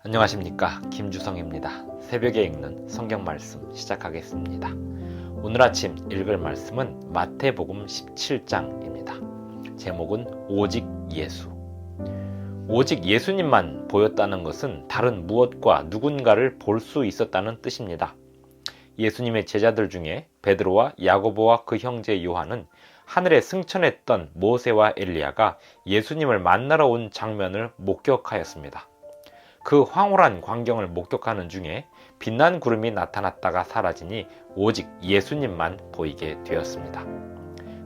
안녕하십니까, 김주성입니다. 새벽에 읽는 성경 말씀 시작하겠습니다. 오늘 아침 읽을 말씀은 마태복음 17장입니다. 제목은 오직 예수. 오직 예수님만 보였다는 것은 다른 무엇과 누군가를 볼 수 있었다는 뜻입니다. 예수님의 제자들 중에 베드로와 야고보와 그 형제 요한은 하늘에 승천했던 모세와 엘리야가 예수님을 만나러 온 장면을 목격하였습니다. 그 황홀한 광경을 목격하는 중에 빛난 구름이 나타났다가 사라지니 오직 예수님만 보이게 되었습니다.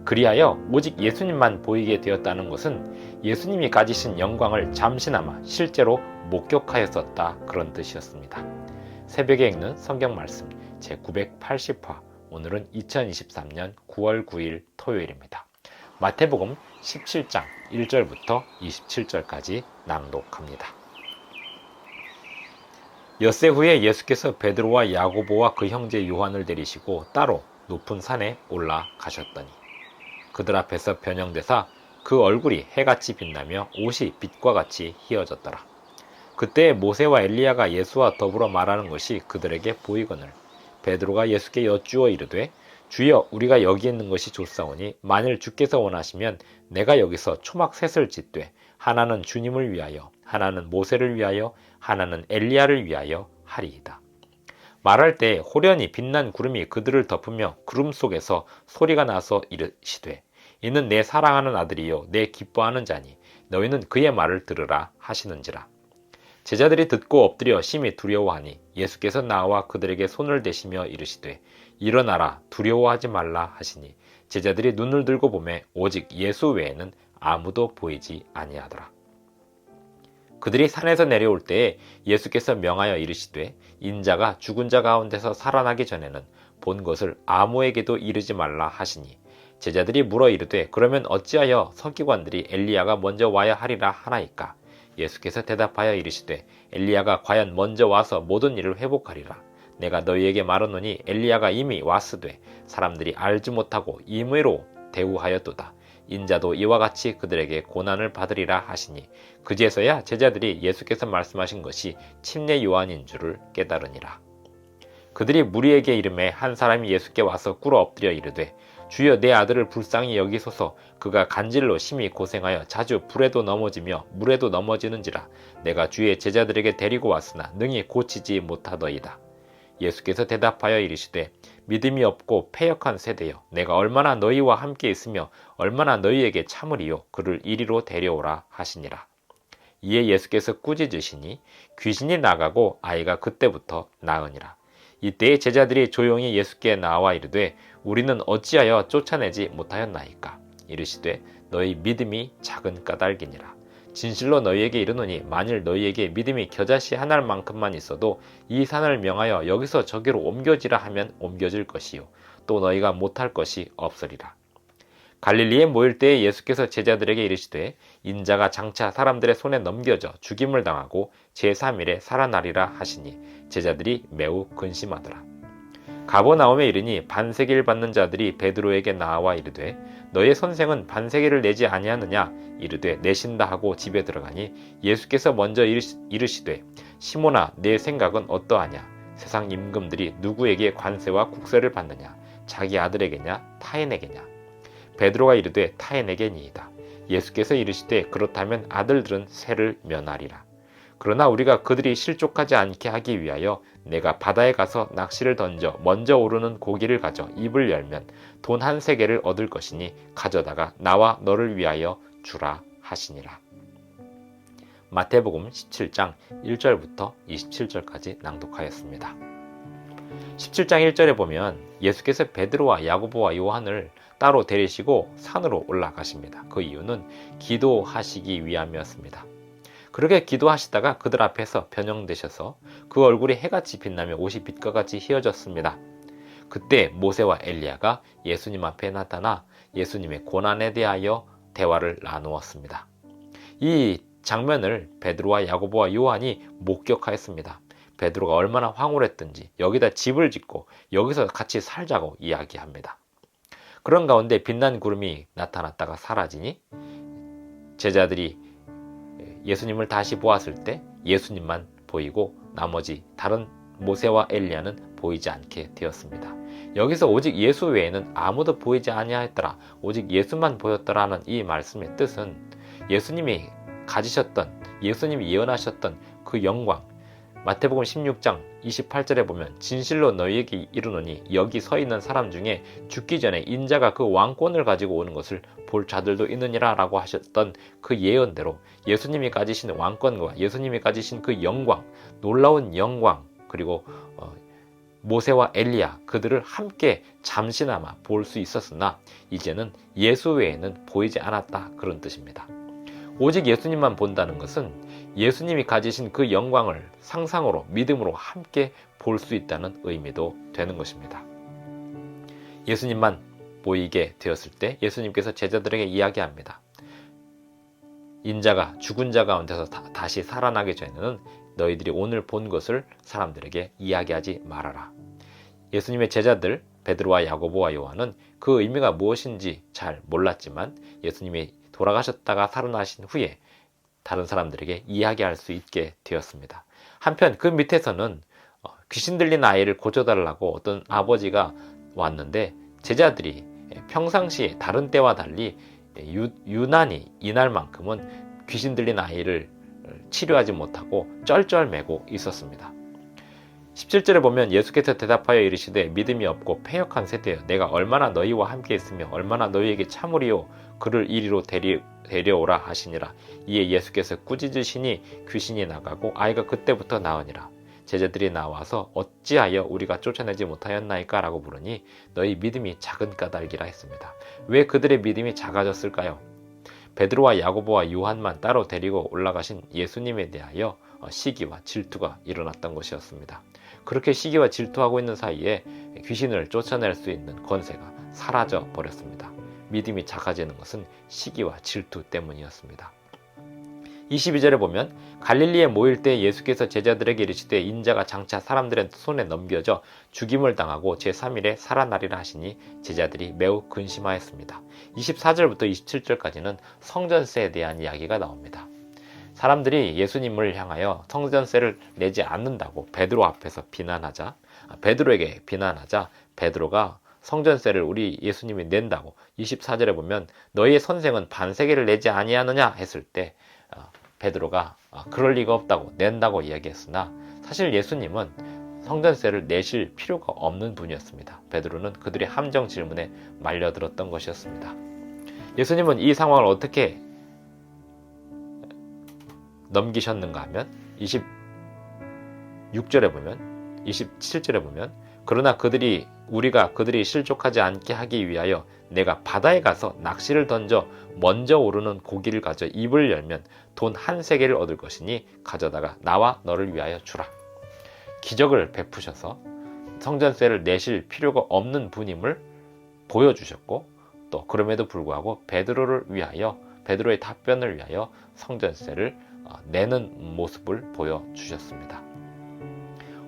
그리하여 오직 예수님만 보이게 되었다는 것은 예수님이 가지신 영광을 잠시나마 실제로 목격하였었다, 그런 뜻이었습니다. 새벽에 읽는 성경 말씀 제980화, 오늘은 2023년 9월 9일 토요일입니다. 마태복음 17장 1절부터 27절까지 낭독합니다. 엿새 후에 예수께서 베드로와 야고보와 그 형제 요한을 데리시고 따로 높은 산에 올라가셨더니 그들 앞에서 변형되사 그 얼굴이 해같이 빛나며 옷이 빛과 같이 희어졌더라. 그때 모세와 엘리야가 예수와 더불어 말하는 것이 그들에게 보이거늘 베드로가 예수께 여쭈어 이르되 주여, 우리가 여기 있는 것이 좋사오니 만일 주께서 원하시면 내가 여기서 초막 셋을 짓되 하나는 주님을 위하여, 하나는 모세를 위하여, 하나는 엘리야를 위하여 하리이다. 말할 때 호련히 빛난 구름이 그들을 덮으며 구름 속에서 소리가 나서 이르시되 이는 내 사랑하는 아들이요 내 기뻐하는 자니 너희는 그의 말을 들으라 하시는지라. 제자들이 듣고 엎드려 심히 두려워하니 예수께서 나와 그들에게 손을 대시며 이르시되 일어나라, 두려워하지 말라 하시니 제자들이 눈을 들고 보매 오직 예수 외에는 아무도 보이지 아니하더라. 그들이 산에서 내려올 때에 예수께서 명하여 이르시되 인자가 죽은 자 가운데서 살아나기 전에는 본 것을 아무에게도 이르지 말라 하시니 제자들이 물어 이르되 그러면 어찌하여 서기관들이 엘리야가 먼저 와야 하리라 하나이까? 예수께서 대답하여 이르시되 엘리야가 과연 먼저 와서 모든 일을 회복하리라. 내가 너희에게 말하노니 엘리야가 이미 왔으되 사람들이 알지 못하고 임의로 대우하였도다. 인자도 이와 같이 그들에게 고난을 받으리라 하시니 그제서야 제자들이 예수께서 말씀하신 것이 침례 요한인 줄을 깨달으니라. 그들이 무리에게 이르매 한 사람이 예수께 와서 꿇어 엎드려 이르되 주여, 내 아들을 불쌍히 여기소서. 그가 간질로 심히 고생하여 자주 불에도 넘어지며 물에도 넘어지는지라. 내가 주의 제자들에게 데리고 왔으나 능히 고치지 못하더이다. 예수께서 대답하여 이르시되 믿음이 없고 패역한 세대여, 내가 얼마나 너희와 함께 있으며 얼마나 너희에게 참으리요. 그를 이리로 데려오라 하시니라. 이에 예수께서 꾸짖으시니 귀신이 나가고 아이가 그때부터 나으니라. 이때에 제자들이 조용히 예수께 나와 이르되 우리는 어찌하여 쫓아내지 못하였나이까? 이르시되 너희 믿음이 작은 까닭이니라. 진실로 너희에게 이르노니 만일 너희에게 믿음이 겨자씨 한 알만큼만 있어도 이 산을 명하여 여기서 저기로 옮겨지라 하면 옮겨질 것이요 또 너희가 못할 것이 없으리라. 갈릴리에 모일 때에 예수께서 제자들에게 이르시되 인자가 장차 사람들의 손에 넘겨져 죽임을 당하고 제3일에 살아나리라 하시니 제자들이 매우 근심하더라. 가버나움에 이르니 반세기를 받는 자들이 베드로에게 나와 이르되 너의 선생은 반세기를 내지 아니하느냐? 이르되 내신다 하고 집에 들어가니 예수께서 먼저 이르시되 시몬아, 내 생각은 어떠하냐? 세상 임금들이 누구에게 관세와 국세를 받느냐? 자기 아들에게냐 타인에게냐? 베드로가 이르되 타인에게니이다. 예수께서 이르시되 그렇다면 아들들은 세를 면하리라. 그러나 우리가 그들이 실족하지 않게 하기 위하여 내가 바다에 가서 낚시를 던져 먼저 오르는 고기를 가져 입을 열면 돈 한 세겔을 얻을 것이니 가져다가 나와 너를 위하여 주라 하시니라. 마태복음 17장 1절부터 27절까지 낭독하였습니다. 17장 1절에 보면 예수께서 베드로와 야고보와 요한을 따로 데리시고 산으로 올라가십니다. 그 이유는 기도하시기 위함이었습니다. 그렇게 기도하시다가 그들 앞에서 변형되셔서 그 얼굴이 해같이 빛나며 옷이 빛과 같이 희어졌습니다. 그때 모세와 엘리야가 예수님 앞에 나타나 예수님의 고난에 대하여 대화를 나누었습니다. 이 장면을 베드로와 야고보와 요한이 목격하였습니다. 베드로가 얼마나 황홀했든지 여기다 집을 짓고 여기서 같이 살자고 이야기합니다. 그런 가운데 빛난 구름이 나타났다가 사라지니 제자들이 예수님을 다시 보았을 때 예수님만 보이고 나머지 다른 모세와 엘리야는 보이지 않게 되었습니다. 여기서 오직 예수 외에는 아무도 보이지 아니하였더라, 오직 예수만 보였더라는 이 말씀의 뜻은 예수님이 가지셨던, 예수님이 예언하셨던 그 영광, 마태복음 16장 28절에 보면 진실로 너희에게 이르노니 여기 서 있는 사람 중에 죽기 전에 인자가 그 왕권을 가지고 오는 것을 볼 자들도 있느니라 라고 하셨던 그 예언대로 예수님이 가지신 왕권과 예수님이 가지신 그 영광, 놀라운 영광, 그리고 모세와 엘리야 그들을 함께 잠시나마 볼 수 있었으나 이제는 예수 외에는 보이지 않았다, 그런 뜻입니다. 오직 예수님만 본다는 것은 예수님이 가지신 그 영광을 상상으로, 믿음으로 함께 볼 수 있다는 의미도 되는 것입니다. 예수님만 보이게 되었을 때 예수님께서 제자들에게 이야기합니다. 인자가 죽은 자 가운데서 다시 살아나기 전에는 너희들이 오늘 본 것을 사람들에게 이야기하지 말아라. 예수님의 제자들 베드로와 야고보와 요한은 그 의미가 무엇인지 잘 몰랐지만 예수님이 돌아가셨다가 살아나신 후에 다른 사람들에게 이야기할 수 있게 되었습니다. 한편 그 밑에서는 귀신 들린 아이를 고쳐달라고 어떤 아버지가 왔는데 제자들이 평상시에 다른 때와 달리 유난히 이날만큼은 귀신 들린 아이를 치료하지 못하고 쩔쩔매고 있었습니다. 17절에 보면 예수께서 대답하여 이르시되 믿음이 없고 패역한 세대여, 내가 얼마나 너희와 함께 있으며 얼마나 너희에게 참으리요, 그를 이리로 데려오라 하시니라. 이에 예수께서 꾸짖으시니 귀신이 나가고 아이가 그때부터 나으니라. 제자들이 나와서 어찌하여 우리가 쫓아내지 못하였나이까 라고 물으니 너희 믿음이 작은 까닭이라 했습니다. 왜 그들의 믿음이 작아졌을까요? 베드로와 야고보와 요한만 따로 데리고 올라가신 예수님에 대하여 시기와 질투가 일어났던 것이었습니다. 그렇게 시기와 질투하고 있는 사이에 귀신을 쫓아낼 수 있는 권세가 사라져 버렸습니다. 믿음이 작아지는 것은 시기와 질투 때문이었습니다. 22절에 보면 갈릴리에 모일 때 예수께서 제자들에게 이르시되 인자가 장차 사람들의 손에 넘겨져 죽임을 당하고 제3일에 살아나리라 하시니 제자들이 매우 근심하였습니다. 24절부터 27절까지는 성전세에 대한 이야기가 나옵니다. 사람들이 예수님을 향하여 성전세를 내지 않는다고 베드로 앞에서 베드로에게 비난하자 베드로가 성전세를 우리 예수님이 낸다고 24절에 보면 너희의 선생은 반세계를 내지 아니하느냐 했을 때 베드로가 그럴 리가 없다고, 낸다고 이야기했으나 사실 예수님은 성전세를 내실 필요가 없는 분이었습니다. 베드로는 그들의 함정 질문에 말려들었던 것이었습니다. 예수님은 이 상황을 어떻게 넘기셨는가 하면 26절에 보면, 27절에 보면 그러나 우리가 그들이 실족하지 않게 하기 위하여 내가 바다에 가서 낚시를 던져 먼저 오르는 고기를 가져 입을 열면 돈 1세겔을 얻을 것이니 가져다가 나와 너를 위하여 주라. 기적을 베푸셔서 성전세를 내실 필요가 없는 분임을 보여주셨고 또 그럼에도 불구하고 베드로의 답변을 위하여 성전세를 내는 모습을 보여주셨습니다.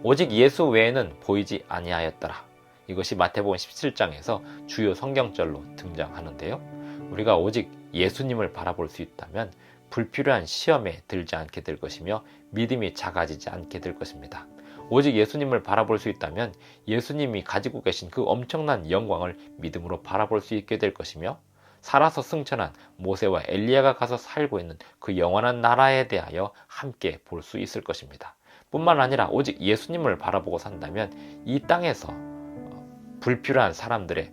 오직 예수 외에는 보이지 아니하였더라. 이것이 마태복음 17장에서 주요 성경절로 등장하는데요. 우리가 오직 예수님을 바라볼 수 있다면 불필요한 시험에 들지 않게 될 것이며 믿음이 작아지지 않게 될 것입니다. 오직 예수님을 바라볼 수 있다면 예수님이 가지고 계신 그 엄청난 영광을 믿음으로 바라볼 수 있게 될 것이며 살아서 승천한 모세와 엘리야가 가서 살고 있는 그 영원한 나라에 대하여 함께 볼 수 있을 것입니다. 뿐만 아니라 오직 예수님을 바라보고 산다면 이 땅에서 불필요한 사람들의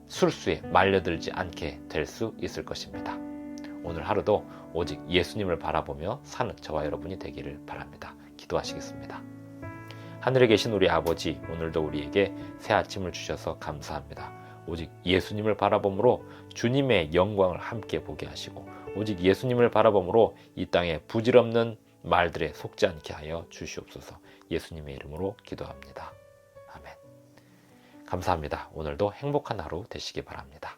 술수에 말려들지 않게 될 수 있을 것입니다. 오늘 하루도 오직 예수님을 바라보며 사는 저와 여러분이 되기를 바랍니다. 기도하시겠습니다. 하늘에 계신 우리 아버지, 오늘도 우리에게 새 아침을 주셔서 감사합니다. 오직 예수님을 바라봄으로 주님의 영광을 함께 보게 하시고 오직 예수님을 바라봄으로 이 땅에 부질없는 말들에 속지 않게 하여 주시옵소서. 예수님의 이름으로 기도합니다. 아멘. 감사합니다. 오늘도 행복한 하루 되시기 바랍니다.